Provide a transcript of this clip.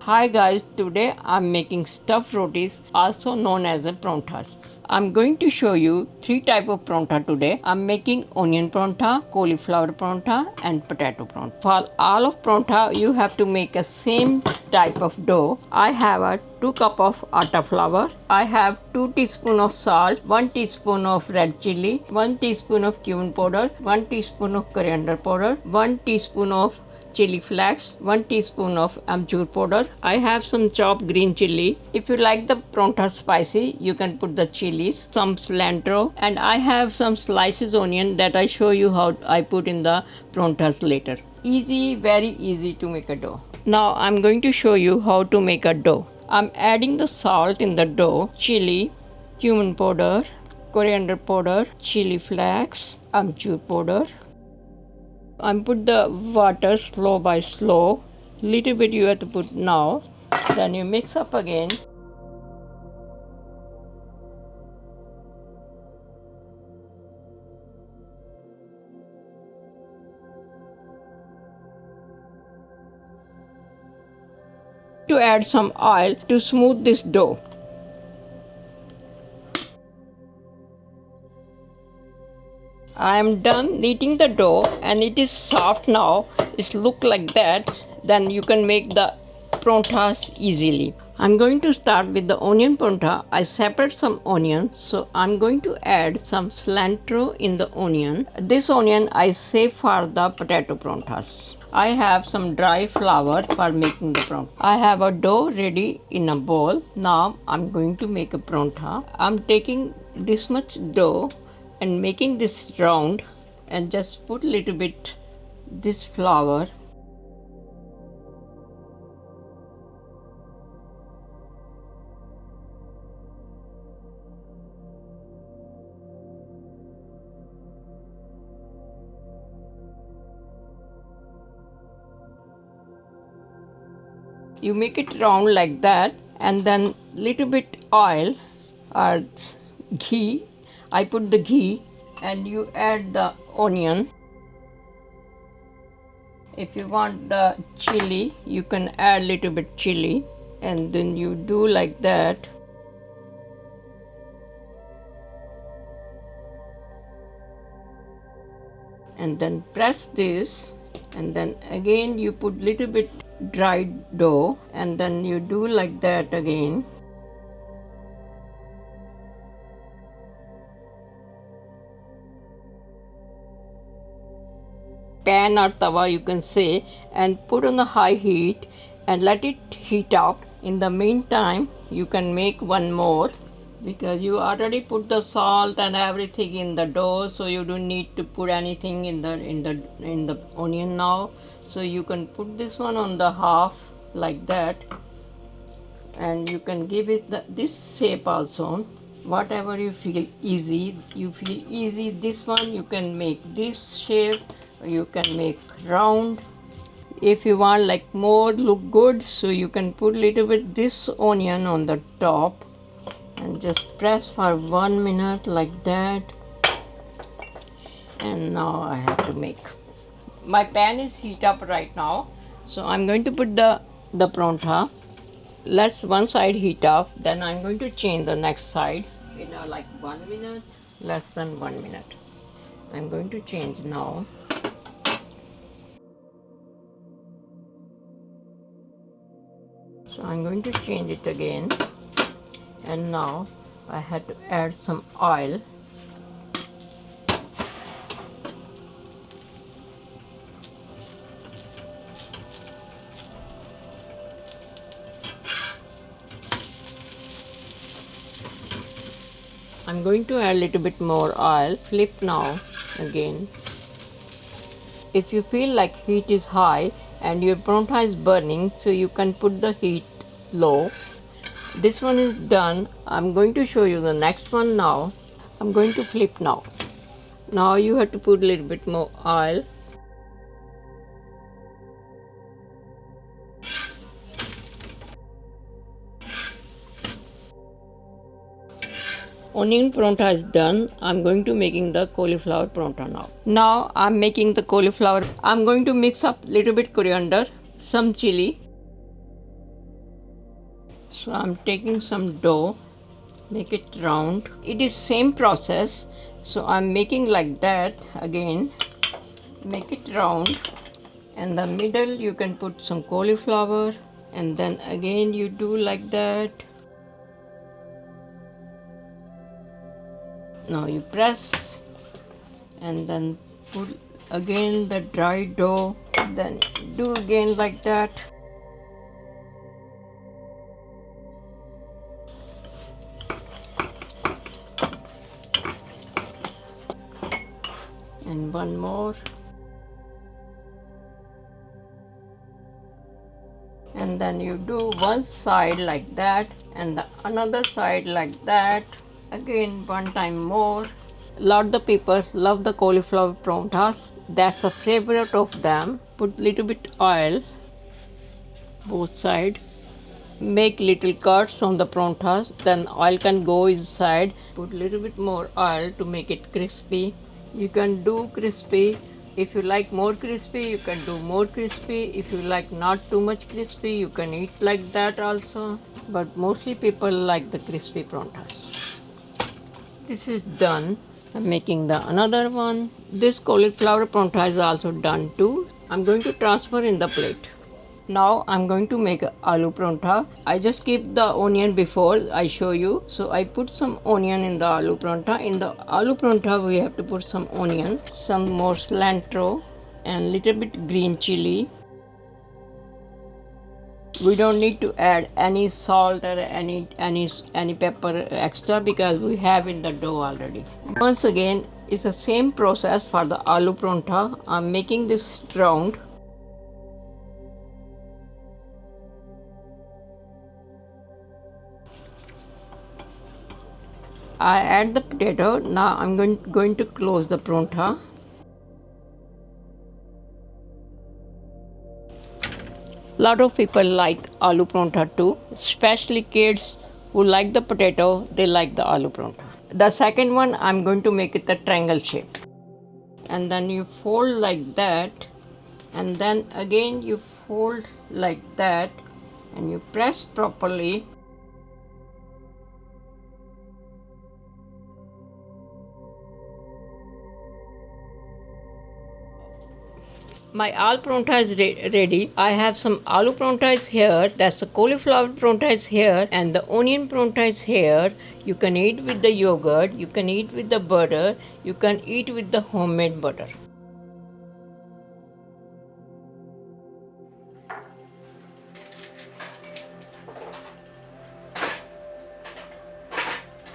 Hi guys, today I'm making stuffed rotis, also known as a prontas. I'm going to show you three type of pronta today. I'm making onion pronta, cauliflower pronta and potato pronta. For all of pronta, you have to make a same type of dough. I have a 2 cup of atta flour. I have 2 teaspoon of salt, 1 teaspoon of red chili, 1 teaspoon of cumin powder, 1 teaspoon of coriander powder, 1 teaspoon of chili flakes, 1 teaspoon of amchur powder. I have some chopped green chili. If you like the pronta spicy, you can put the chilies, some cilantro, and I have some slices onion that I show you how I put in the prontas later. Easy, very easy to make a dough. Now I'm going to show you how to make a dough. I'm adding the salt in the dough, chili, cumin powder, coriander powder, chili flakes, amchur powder. I'm put the water slow by slow. Little bit you have to put now. Then you mix up again. To add some oil to smooth this dough. I am done kneading the dough and it is soft now. It's look like that. Then you can make the prontas easily. I'm going to start with the onion pronta. I separate some onion, so I'm going to add some cilantro in the onion. This onion I save for the potato prontas. I have some dry flour for making the pronta. I have a dough ready in a bowl. Now I'm going to make a pronta. I'm taking this much dough and making this round and just put little bit this flour. You make it round like that and then little bit oil or ghee. I put the ghee and you add the onion. If you want the chili, you can add little bit chili and then you do like that. And then press this and then again you put little bit dried dough and then you do like that again. Pan or tawa you can say and put on the high heat and let it heat up. In the meantime you can make one more because you already put the salt and everything in the dough, so you don't need to put anything in the onion now. So you can put this one on the half like that and you can give it this shape also. Whatever you feel easy, this one you can make this shape, you can make round. If you want like more look good, so you can put little bit this onion on the top and just press for 1 minute like that. And now I have to make. My pan is heat up right now, so I'm going to put the pronta. Let's one side heat up, then I'm going to change the next side in like 1 minute, less than 1 minute. I'm going to change now. So I'm going to change it again, and now I had to add some oil. I'm going to add a little bit more oil. Flip now again. If you feel like heat is high and your pronta is burning, so you can put the heat low. This one is done. I'm going to show you the next one now. I'm going to flip now. Now you have to put a little bit more oil. Onion pronta is done. I'm going to making the cauliflower pronta now. Now I'm making the cauliflower. I'm going to mix up little bit coriander, some chili, So I'm taking some dough, make it round. It is same process. So I'm making like that again. Make it round. In the middle you can put some cauliflower, and then again you do like that. Now you press and then put again the dry dough, then do again like that. And one more. And then you do one side like that and the another side like that. Again one time more. Lot the people love the cauliflower prontas. That's the favorite of them. Put little bit oil both side. Make little cuts on the prontas. Then oil can go inside. Put little bit more oil to make it crispy. You can do crispy. If you like more crispy, you can do more crispy. If you like not too much crispy, you can eat like that also. But mostly people like the crispy prontas. This is done. I'm making the another one. This cauliflower pronta is also done too. I'm going to transfer in the plate. Now I'm going to make aloo paratha. I just keep the onion before I show you. So I put some onion in the aloo paratha. In the aloo paratha we have to put some onion, some more cilantro and little bit green chili. We don't need to add any salt or any pepper extra because we have in the dough already. Once again, it's the same process for the aloo paratha. I'm making this round. I add the potato. Now I'm going to close the paratha. Lot of people like aloo paratha too, especially kids who like the potato, they like the aloo paratha. The second one I'm going to make it a triangle shape. And then you fold like that, and then again you fold like that, and you press properly. My aloo paratha is ready. I have some aloo paratha is here. That's the cauliflower paratha is here, and the onion paratha is here. You can eat with the yogurt. You can eat with the butter. You can eat with the homemade butter.